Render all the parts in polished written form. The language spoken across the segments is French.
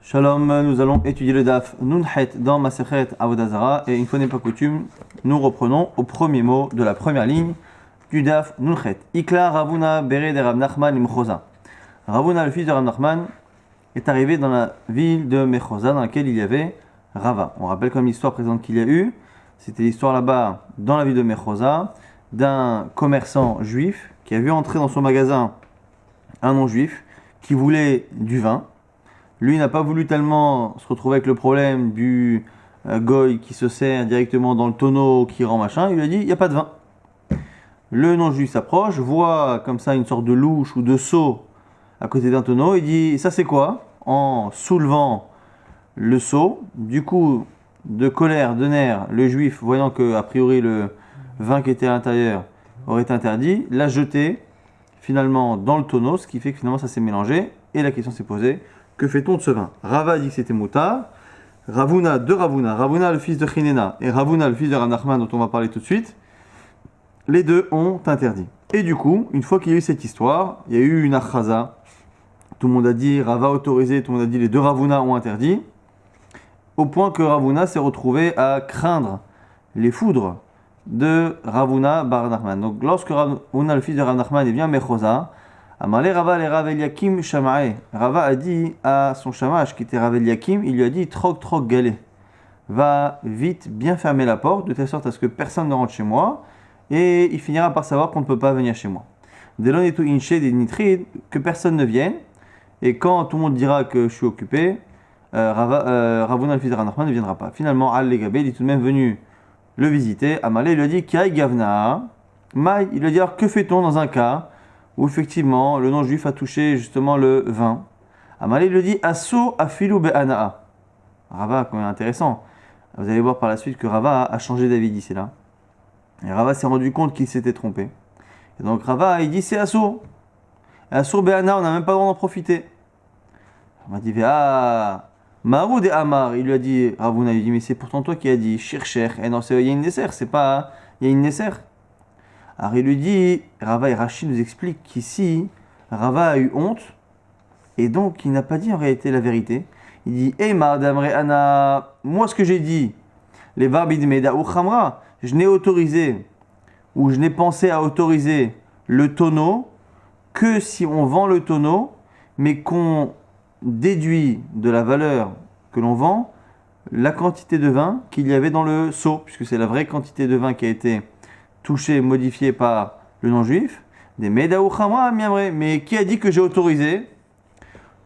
Shalom, nous allons étudier le daf Nunhet dans Masechet Avodah Zarah et une fois n'est pas coutume, nous reprenons au premier mot de la première ligne du daf Nunhet. Ikla Ravuna Bere de Rav Nachman Imchoza. Ravuna, le fils de Rav Nachman, est arrivé dans la ville de Mechoza dans laquelle il y avait Rava. On rappelle comme l'histoire présente qu'il y a eu, c'était l'histoire là-bas dans la ville de Mechoza d'un commerçant juif qui a vu entrer dans son magasin un non-juif qui voulait du vin. Lui n'a pas voulu tellement se retrouver avec le problème du goy qui se sert directement dans le tonneau qui rend machin. Il lui a dit, il n'y a pas de vin. Le non-juif s'approche, voit comme ça une sorte de louche ou de seau à côté d'un tonneau. Il dit, ça c'est quoi? En soulevant le seau, du coup, de colère, de nerfs, le juif, voyant que a priori le vin qui était à l'intérieur aurait été interdit, l'a jeté finalement dans le tonneau, ce qui fait que finalement ça s'est mélangé. Et la question s'est posée, que fait-on de ce vin? Rava dit que c'était moutar. Ravuna, Ravuna le fils de Chinena et Ravuna le fils de Rav Nachman dont on va parler tout de suite, les deux ont interdit. Et du coup, une fois qu'il y a eu cette histoire, il y a eu une achaza. Tout le monde a dit Rava autorisé, tout le monde a dit les deux Ravuna ont interdit. Au point que Ravuna s'est retrouvé à craindre les foudres de Ravuna bar Nachman. Donc lorsque Ravuna le fils de Rav Nachman est bien Mechoza, Amalé Rava le Rav Eliakim Shamae. Rava a dit à son shamash qui était Rav Eliakim, il lui a dit Trok galé. Va vite bien fermer la porte de telle sorte à ce que personne ne rentre chez moi et il finira par savoir qu'on ne peut pas venir chez moi. Delon et tout inché des nitrid, que personne ne vienne et quand tout le monde dira que je suis occupé, Ravuna le fils de Rav Nachman ne viendra pas. Finalement, Al-Legabé, il est tout de même venu le visiter. Amalé lui a dit Kai Gavna. Maï, il lui a dit alors que fait-on dans un cas où effectivement le non-juif a touché justement le vin? Amalé lui dit Asso afilu be'ana'a. Rava, quand même intéressant. Vous allez voir par la suite que Rava a changé d'avis d'ici là. Et Rava s'est rendu compte qu'il s'était trompé. Et donc Rava, il dit c'est Asso. Asso be'ana, on n'a même pas le droit d'en profiter. On m'a dit ah, Maroud et Amar, il lui a dit, Ravuna, il lui dit mais c'est pourtant toi qui as dit cher. Et non, il y a une nesser, c'est pas, il y a une nesser. Alors il lui dit, Rava et Rachid nous expliquent qu'ici, Rava a eu honte, et donc il n'a pas dit en réalité la vérité. Il dit, Madame Anna, moi ce que j'ai dit, les Barbid Meda ou Khamra, je n'ai autorisé, ou je n'ai pensé à autoriser le tonneau, que si on vend le tonneau, mais qu'on déduit de la valeur que l'on vend, la quantité de vin qu'il y avait dans le seau, puisque c'est la vraie quantité de vin qui a été touché, modifié par le non-juif, des Medaou Khamra, mais qui a dit que j'ai autorisé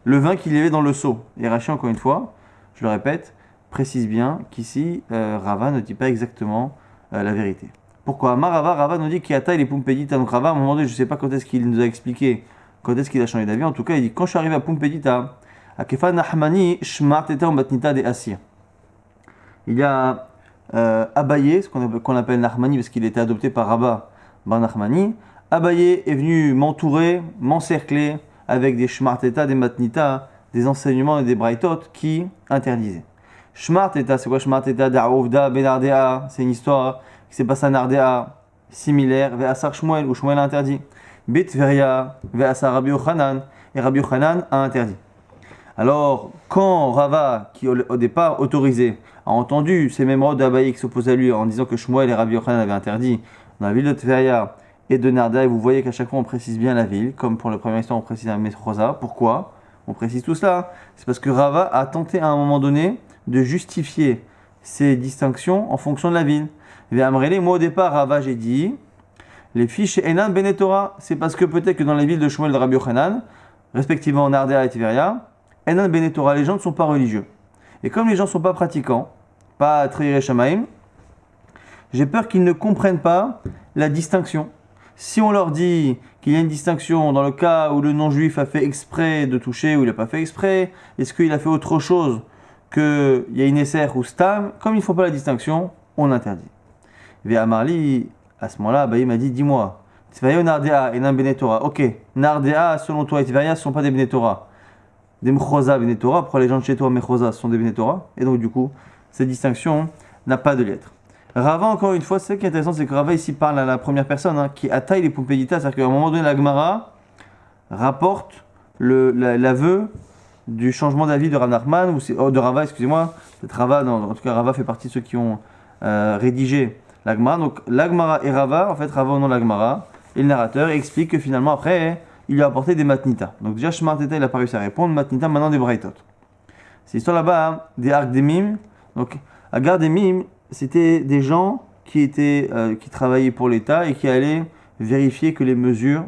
le vin qu'il y avait dans le seau? Et Rachi, encore une fois, je le répète, précise bien qu'ici, Rava ne dit pas exactement la vérité. Pourquoi? Rava nous dit qu'il y a taille les Pumpedita. Donc Rava, à un moment donné, je ne sais pas quand est-ce qu'il nous a expliqué, quand est-ce qu'il a changé d'avis. En tout cas, il dit quand je suis arrivé à Pumpedita, à Kefa Nahmani, Shmarteta Matnita de Asir. Il y a Abaye, ce qu'on appelle Nahmani parce qu'il était adopté par Rabba Bar Nahmani. Abaye est venu m'entourer, m'encercler avec des Shmarteta, des Matnita, des enseignements et des Braithot qui interdisaient. Shmarteta, c'est quoi Shmarteta? Da'ouvda Benardea, c'est une histoire qui s'est passée à Nardea, similaire, Ve'asar Shmuel, où Shmuel a interdit. Betveria, Ve'asar Rabbi Yochanan, et Rabbi Yochanan a interdit. Alors, quand Rava, qui au départ autorisé, a entendu ces mêmes rods d'Abaye qui s'opposaient à lui en disant que Shmuel et Rabbi Yochanan avaient interdit dans la ville de Tveria et de Nardea, et vous voyez qu'à chaque fois on précise bien la ville, comme pour la première histoire on précise à Mechoza. Pourquoi on précise tout cela? C'est parce que Rava a tenté à un moment donné de justifier ces distinctions en fonction de la ville. Moi au départ, Rava, j'ai dit, les fiches Enan Benetora, c'est parce que peut-être que dans les villes de Shmuel et de Rabbi Yochanan, respectivement Nardea et Tveria, Enan Benetora, les gens ne sont pas religieux. Et comme les gens ne sont pas pratiquants, pas Triyere Shamaim, j'ai peur qu'ils ne comprennent pas la distinction. Si on leur dit qu'il y a une distinction dans le cas où le non-juif a fait exprès de toucher ou il n'a pas fait exprès, est-ce qu'il a fait autre chose qu'il y a une esser ou stam, comme ils ne font pas la distinction, on interdit. Via Marli, à ce moment-là, il m'a dit, dis-moi, Tveria ou Nardea, Enan Benetora. Ok, Nardea, selon toi, et Tveria ne sont pas des Benetora. Des Mechoza Benetora, pourquoi les gens de chez toi, Mechoza, sont des Benetora? Et donc, du coup, cette distinction n'a pas de lettre. Rava, encore une fois, ce qui est intéressant, c'est que Rava ici parle à la première personne, qui attaille les Pumpedita, c'est-à-dire qu'à un moment donné, la Gemara rapporte l'aveu du changement d'avis de Rav Nachman, ou de Rava, excusez-moi. Peut-être Rava, en tout cas Rava fait partie de ceux qui ont rédigé l'Agmara. Donc l'Agmara et Rava, en fait Rava au nom de l'Agmara, et le narrateur explique que finalement après, il lui a apporté des matnita. Donc déjà Shmar Teta, il n'a pas réussi à répondre, matnita maintenant des Braithot. C'est l'histoire là-bas hein, des Argdemim. Donc Argdemim, c'était des gens qui travaillaient pour l'État et qui allaient vérifier que les mesures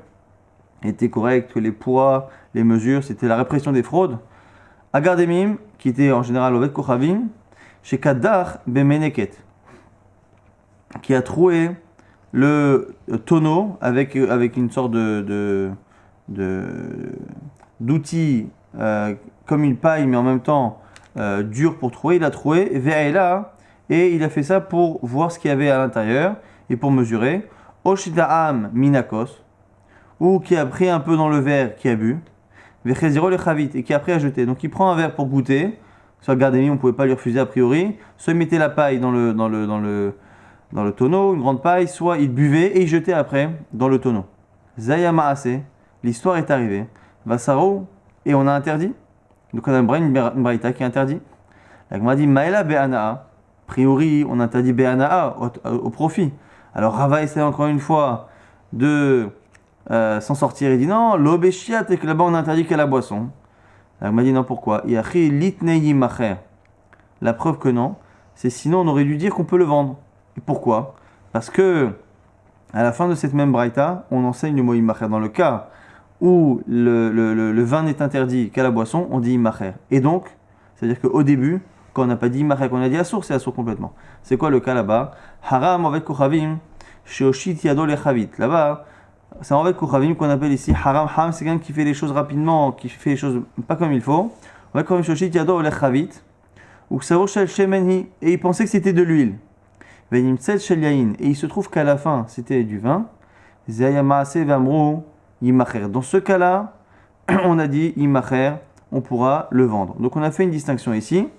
étaient correctes, que les poids, les mesures, c'était la répression des fraudes. Agardemim, qui était en général Oved Kochavim, chez Kaddar Bemeneket, qui a troué le tonneau avec une sorte d'outil comme une paille, mais en même temps dur pour trouer. Il a troué Ve'ela, et il a fait ça pour voir ce qu'il y avait à l'intérieur et pour mesurer. Oshitaam Minakos, ou qui a pris un peu dans le verre, qui a bu. Vecheziro le chavit, et qui après a jeté. Donc il prend un verre pour goûter. Sur Gardemi, on ne pouvait pas lui refuser a priori. Soit il mettait la paille dans le tonneau, une grande paille, soit il buvait et il jetait après dans le tonneau. Zayama Ase, l'histoire est arrivée. Vasaro, et on a interdit. Donc on a une braïta qui est interdit. La Gemara dit Maela Be'anaa. A priori, on interdit Be'anaa au profit. Alors Rava essaie encore une fois de s'en sortir. Il dit non, l'obéchiat, et que là-bas on interdit qu'à la boisson. Elle m'a dit non, pourquoi? La preuve que non, c'est sinon on aurait dû dire qu'on peut le vendre. Et pourquoi? Parce que à la fin de cette même braïta, on enseigne le mot imacher. Dans le cas où le vin n'est interdit qu'à la boisson, on dit imacher. Et donc, c'est-à-dire qu'au début, quand on n'a pas dit imacher, qu'on a dit assour, c'est assour complètement. C'est quoi le cas là-bas? Haram avec kochavim, sheoshit yado lechavit. Là-bas, c'est en fait Kouchavim qu'on appelle ici Haram Ham, c'est quelqu'un qui fait les choses rapidement, qui fait les choses pas comme il faut. On va comme Shoshit Yado Olech Chavit, ou Ksavo Shel Shemenhi, et il pensait que c'était de l'huile. Venim Tzel Shel Yain, et il se trouve qu'à la fin c'était du vin. Zayamaase Vamrou Yimacher. Dans ce cas-là, on a dit Yimacher, on pourra le vendre. Donc on a fait une distinction ici,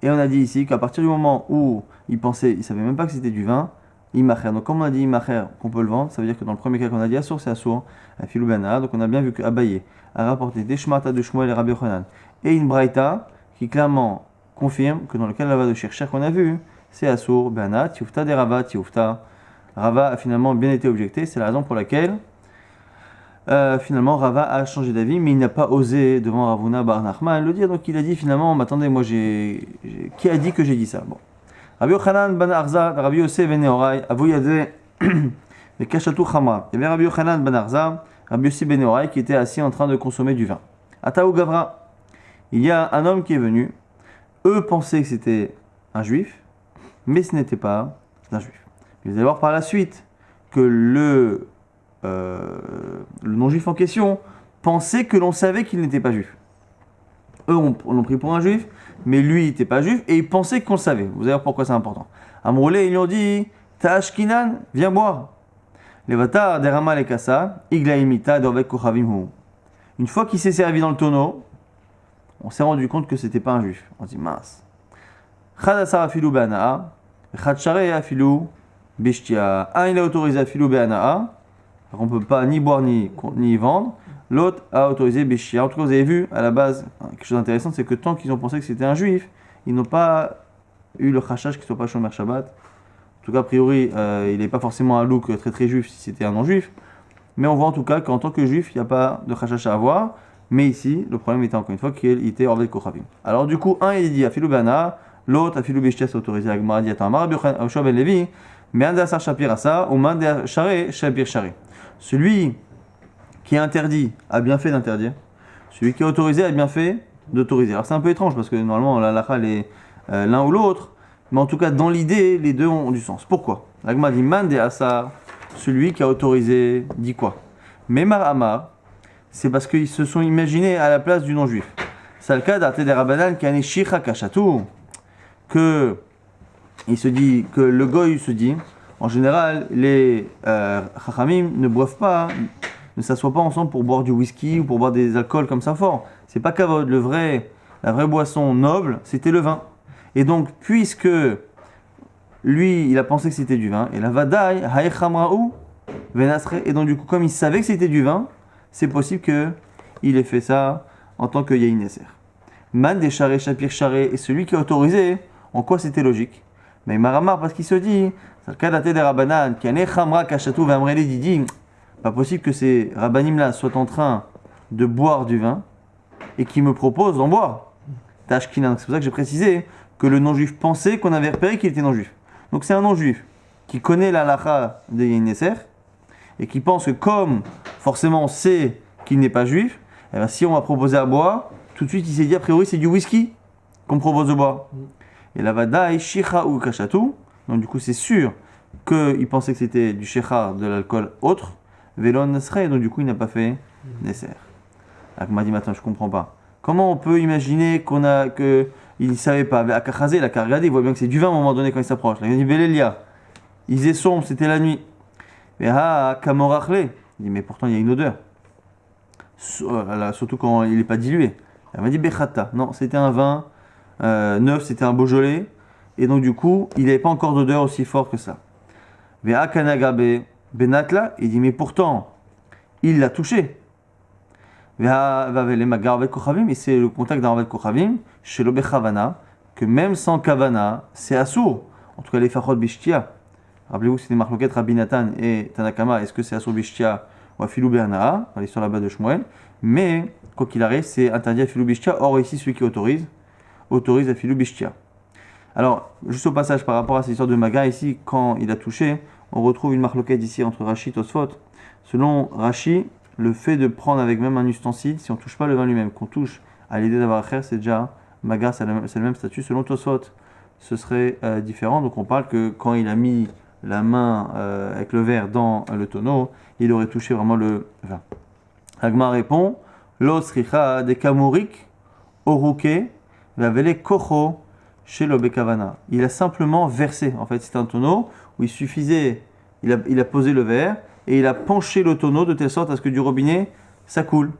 et on a dit ici qu'à partir du moment où il savait même pas que c'était du vin, Imacher. Donc, comme on a dit Imacher, qu'on peut le vendre, ça veut dire que dans le premier cas qu'on a dit Assour, c'est Assour, Filou Bana. Donc, on a bien vu qu'Abaye a rapporté des Shmata de Shmuel et Rabbi Yochanan et une Braïta qui clairement confirme que dans le cas de la va de Chercher qu'on a vu, c'est Assour, Bana, Tioufta des Rava, Tioufta. Rava a finalement bien été objecté, c'est la raison pour laquelle finalement Rava a changé d'avis, mais il n'a pas osé devant Ravuna Bar Nachman le dire. Donc, il a dit finalement, attendez, moi qui a dit que j'ai dit ça? Bon. Rabbi Yochanan ben Arza, Rabbi Yosef ben Nehorai, Avou Yadeh, le Kashatou Chamra. Il y avait Rabbi Yochanan ben Arza, Rabbi Yosef ben Nehorai qui était assis en train de consommer du vin. Ataou Gavra, il y a un homme qui est venu. Eux pensaient que c'était un juif, mais ce n'était pas un juif. Vous allez voir par la suite que le non-juif en question pensait que l'on savait qu'il n'était pas juif. Eux l'ont pris pour un juif, mais lui il n'était pas juif et il pensait qu'on le savait. Vous allez voir pourquoi c'est important. À Mourlé, ils lui ont dit Ta'ashkinan, viens boire. Levata derama lekasa, iglaimita dovek kochavimhu. Une fois qu'il s'est servi dans le tonneau, on s'est rendu compte que c'était pas un juif. On dit mince. Chadasar afilu be'anaa, chadshare afilu bishtia. Un il a autorisé afilu be'anaa, on ne peut pas ni boire ni vendre. L'autre a autorisé Béchia. En tout cas, vous avez vu, à la base, quelque chose d'intéressant, c'est que tant qu'ils ont pensé que c'était un juif, ils n'ont pas eu le khashach qui soit pas Shomer Shabbat. En tout cas, a priori, il n'est pas forcément un look très très juif si c'était un non-juif. Mais on voit en tout cas qu'en tant que juif, il n'y a pas de khashach à avoir. Mais ici, le problème était encore une fois qu'il était hors de Kochavim. Alors du coup, un il dit Afilou Bana, l'autre Afilou Béchia s'est autorisé à Gmara Diatan Mar Yoshua ben Levi, mais un Asar Shapir Asa, ou man Share Shapir Share. Celui qui est interdit a bien fait d'interdire. Celui qui est autorisé a bien fait d'autoriser. Alors c'est un peu étrange parce que normalement la halakha est l'un ou l'autre, mais en tout cas dans l'idée les deux ont du sens. Pourquoi? L'agma dit man de asar, celui qui a autorisé dit quoi? Memar amar, c'est parce qu'ils se sont imaginés à la place du non-juif. C'est le cas d'Arte des Rabbanan qui a shicha kashatou, que il se dit que le goy se dit en général les chachamim ne boivent pas, ne s'assoient pas ensemble pour boire du whisky ou pour boire des alcools comme ça fort. C'est pas kavod. La vraie boisson noble, c'était le vin. Et donc, puisque lui, il a pensé que c'était du vin, et la vadaï, haïchamraou, venasre, et donc du coup, comme il savait que c'était du vin, c'est possible qu'il ait fait ça en tant que Yain Neser. Man des charrés, Shapir charré, et celui qui a autorisé, en quoi c'était logique? Mais Maramar, parce qu'il se dit, pas possible que ces rabbanim-là soient en train de boire du vin et qui me proposent d'en boire. Tashkinan, c'est pour ça que j'ai précisé que le non-juif pensait qu'on avait repéré qu'il était non-juif. Donc c'est un non-juif qui connaît la halakha de Yain Neser et qui pense que comme forcément on sait qu'il n'est pas juif, eh bien, si on va proposer à boire, tout de suite il s'est dit a priori c'est du whisky qu'on me propose de boire. Et la vadaï shicha ou kachatu, donc du coup c'est sûr qu'il pensait que c'était du shechar, de l'alcool autre, velon nesrei, donc du coup il n'a pas fait Neser. Alors m'a dit maintenant je comprends pas. Comment on peut imaginer qu'il ne savait pas? Akachazé, il a qu'à regarder, il voit bien que c'est du vin à un moment donné quand il s'approche. Il a dit Bélélia, il faisait sombre, c'était la nuit. Mais Kamorachle, il dit mais pourtant il y a une odeur. Surtout quand il n'est pas dilué. Elle m'a dit Bechata, non, c'était un vin neuf, c'était un Beaujolais. Et donc du coup, il n'avait pas encore d'odeur aussi forte que ça. Veha Kanagabe Benatla, il dit mais pourtant, il l'a touché. Et c'est le contact d'un Ravet Kochavim, chez l'Obechavana, que même sans Kavana, c'est assourd. En tout cas, les Fachot Bishtia. Rappelez-vous, c'était Marloket Rabbi Nathan et Tanakama. Est-ce que c'est assourd Bishtia ou Afilou Bernaa, dans l'histoire là-bas de Shmuel? Mais, quoi qu'il arrive, c'est interdit Afilou Bishtia. Or, ici, celui qui autorise Afilou Bishtia. Alors, juste au passage, par rapport à cette histoire de Maga, ici, quand il a touché, on retrouve une Marloket ici entre Rashi et Tosfot. Selon Rashi, le fait de prendre avec même un ustensile, si on ne touche pas le vin lui-même, qu'on touche à l'idée d'avoir à c'est déjà Maga, c'est le même statut. Selon Tosfot, ce serait différent. Donc on parle que quand il a mis la main avec le verre dans le tonneau, il aurait touché vraiment le vin. Agma répond L'osricha de kamurik oruke vavele kocho chez l'obekavana. Il a simplement versé. En fait, c'est un tonneau où il suffisait, il a posé le verre et il a penché le tonneau de telle sorte à ce que du robinet, ça coule.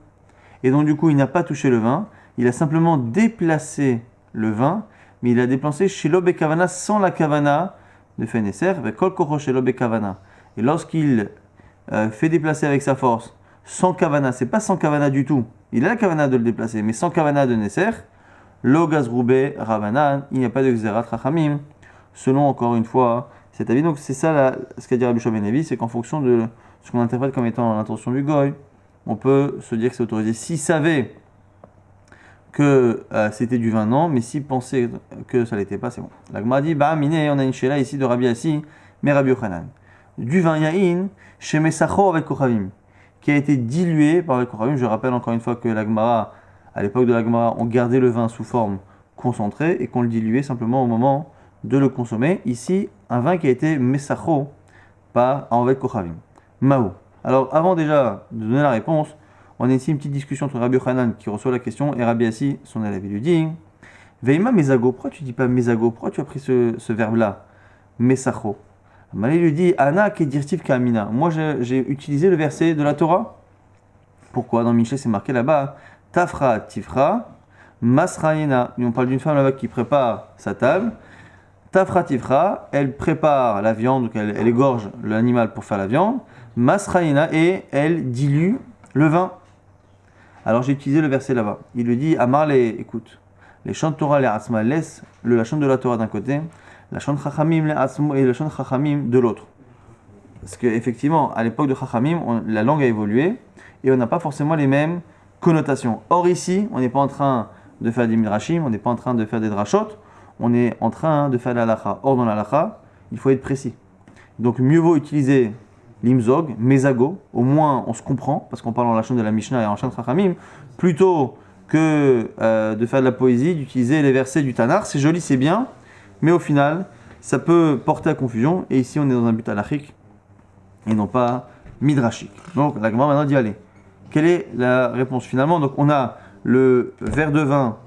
Et donc du coup, il n'a pas touché le vin, il a simplement déplacé le vin, mais il a déplacé chez l'obekavana sans la kavana de Feneser, avec kol kocho chez l'obekavana. Et lorsqu'il fait déplacer avec sa force, sans kavana, c'est pas sans kavana du tout, il a la kavana de le déplacer, mais sans kavana de Neser, lo gazroube ravanan, il n'y a pas de xerat rachamim, selon encore une fois cet avis. Donc c'est ça ce qu'a dit Rabbi Shua ben Levi, c'est qu'en fonction de ce qu'on interprète comme étant l'intention du goy, on peut se dire que c'est autorisé. S'il savait que c'était du vin, non, mais s'il pensait que ça l'était pas, c'est bon. La Gemara dit, bah miné, on a une shéla ici de Rabbi Assi, mais Rabbi Yochanan. Du vin yaïn, chez Mesacho avec Kochavim, qui a été dilué par avec Kochavim. Je rappelle encore une fois que la Gemara, à l'époque de la Gemara, on gardait le vin sous forme concentrée et qu'on le diluait simplement au moment de le consommer. Ici, un vin qui a été Mesacho par Avec Kochavim. Mao. Alors, avant déjà de donner la réponse, on a ici une petite discussion entre Rabbi Yochanan qui reçoit la question et Rabbi Assi, son élève. Il lui dit Veima Mesago, pourquoi tu dis pas Mesago? Pourquoi tu as pris ce verbe-là Mesacho. Malé lui dit Ana kedirtiv kamina. Moi, j'ai utilisé le verset de la Torah. Pourquoi? Dans Michel, c'est marqué là-bas Tafra tifra masraïna. On parle d'une femme là-bas qui prépare sa table. Tafra tifra, elle prépare la viande, donc elle égorge l'animal pour faire la viande. Masraïna, et elle dilue le vin. Alors j'ai utilisé le verset là-bas. Il lui dit Amar écoute, les chants de Torah, les atzma, laisse la chante de la Torah d'un côté, la chante chachamim, les atzma, et la chante chachamim de l'autre. Parce qu'effectivement, à l'époque de chachamim, la langue a évolué et on n'a pas forcément les mêmes connotations. Or ici, on n'est pas en train de faire des midrashim, on n'est pas en train de faire des drashot, on est en train de faire la halakha. Or dans la halakha, il faut être précis. Donc mieux vaut utiliser l'imzog, mesago, au moins on se comprend, parce qu'on parle en la chaîne de la Mishnah et en chaîne de Chachamim, plutôt que de faire de la poésie, d'utiliser les versets du Tanar. C'est joli, c'est bien, mais au final, ça peut porter à confusion, et ici on est dans un but halachique, et non pas midrashique. Donc la Gemara maintenant dit, allez, quelle est la réponse finalement? Donc on a le verre de vin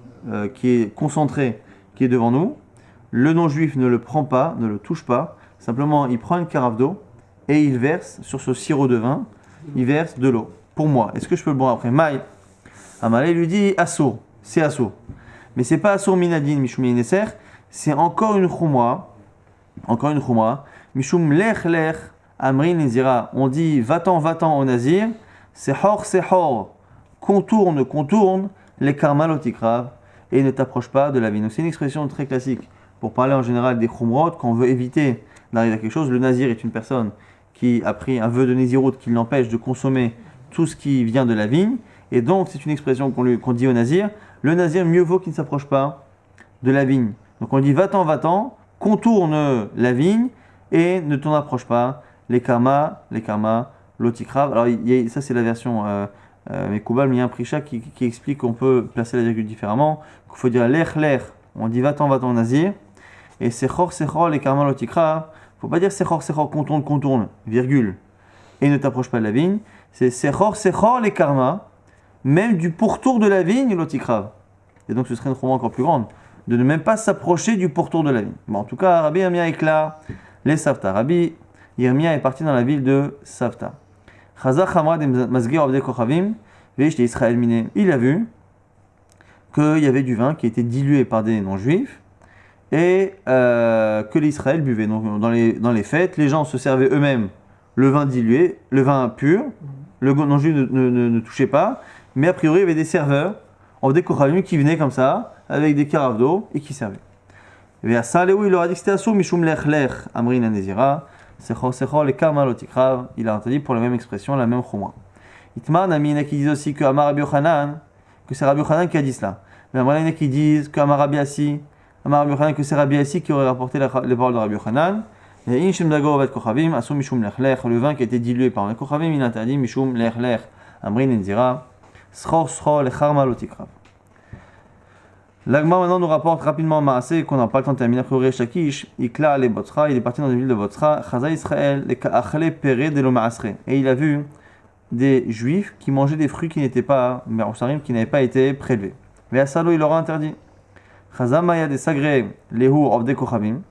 qui est concentré, qui est devant nous, le non-juif ne le prend pas, ne le touche pas, simplement il prend une carafe d'eau, et il verse sur ce sirop de vin, il verse de l'eau. Pour moi, est-ce que je peux le boire après? Maï. Amalé lui dit assour, c'est assour. Mais c'est pas assour minadin, mishum yineser, c'est encore une chouma. Mishum lech lech, amrin nezira. On dit va-t'en au nazir, c'est hor, contourne, les karmalotikrav, et ne t'approche pas de la vigne. Donc c'est une expression très classique pour parler en général des khumrot, quand on veut éviter d'arriver à quelque chose. Le nazir est une personne qui a pris un vœu de nésiroute qui l'empêche de consommer tout ce qui vient de la vigne, et donc c'est une expression qu'on dit au nazir. Le nazir, mieux vaut qu'il ne s'approche pas de la vigne. Donc on dit va-t'en, contourne la vigne et ne t'en approche pas. Les karma, lotikrav. Alors ça c'est la version Mekoubal, mais il y a un prisha qui explique qu'on peut placer la virgule différemment. Il faut dire lech, on dit va-t'en nazir. Et sechor, les karma lotikrav. Il ne faut pas dire sechor, contourne, virgule, et ne t'approche pas de la vigne. C'est sechor, les karma, même du pourtour de la vigne, lotikrav. Et donc ce serait une chumra encore plus grande, de ne même pas s'approcher du pourtour de la vigne. Bon, en tout cas, Rabbi Yirmiyah est là, les Savta. Rabbi Yirmiyah est parti dans la ville de Savta. Chazach Hamra dem Masgir Avdei Kochavim, Veish de Israël Miné. Il a vu qu'il y avait du vin qui était dilué par des non-juifs et que l'Israël buvait. Donc dans les fêtes, les gens se servaient eux-mêmes le vin dilué, le vin pur, le non-juif ne touchait pas, mais a priori il y avait des serveurs Avdei Kochavim qui venaient comme ça, avec des carafes d'eau et qui servaient. Et à Saléou, il leur a dit que c'était assou, Mishum lech Amrin Anezira, Sechor, les Karmalotikrav, il a interdit pour la même expression, la même chumra. Itman, Amina qui disent aussi que Amar Rabbi Yochanan, que c'est Rabbi Yochanan qui a dit cela. Mais Amar qui disent que Amar Rabbi Assi, que c'est Rabbi Assi qui aurait rapporté les paroles de Rabbi Yochanan. Et Inshim Dago Ovet Kochavim, assou Mishum lech, le vin qui a été dilué par les Kochavim, il a interdit Mishum lech, Amrin Anezira, Sechor, les Karmalotikrav. L'Agma maintenant nous rapporte rapidement Maasé, qu'on n'a pas le temps de terminer. Après Shakish, Ikla le Botzra, il est parti dans la ville de Botzra, Chaza Israël, les Ka'achle Pere de l'Omaasre. Et il a vu des juifs qui mangeaient des fruits qui n'étaient pas, qui n'avaient pas été prélevés. Mais à Salo, il leur a interdit. Chaza Maya de Sagre, Lehu Avdei Kochavim.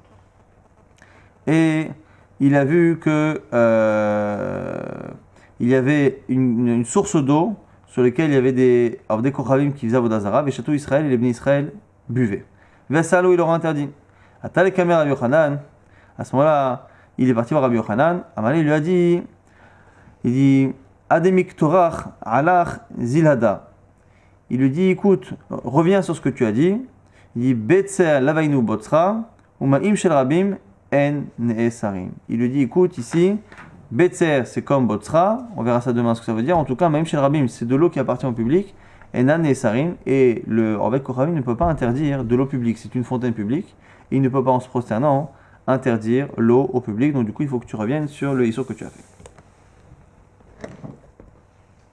Et il a vu que il y avait une source d'eau sur lesquels il y avait des Avdei Kochavim qui faisaient Avodah Zara, et Château Israël et les Bnei Israël buvaient. Vassalo, il leur a interdit. Atal Kamer Rabbi Yochanan, à ce moment-là, il est parti voir Rabbi Yochanan. Amalé lui a dit, Ademik Torach Alach Zilhada. Il lui dit, écoute, reviens sur ce que tu as dit. Il dit, Betzer Lavainu Botzra, Umaim Shel Rabim En Neesarim. Il lui dit, écoute, ici, Betzer, c'est comme Botzra, on verra ça demain ce que ça veut dire. En tout cas, même chez le Rabim, c'est de l'eau qui appartient au public. Enan et Sarim, et le Avdei Kochavim ne peut pas interdire de l'eau publique. C'est une fontaine publique, et il ne peut pas en se prosternant interdire l'eau au public. Donc du coup, il faut que tu reviennes sur le issur que tu as fait.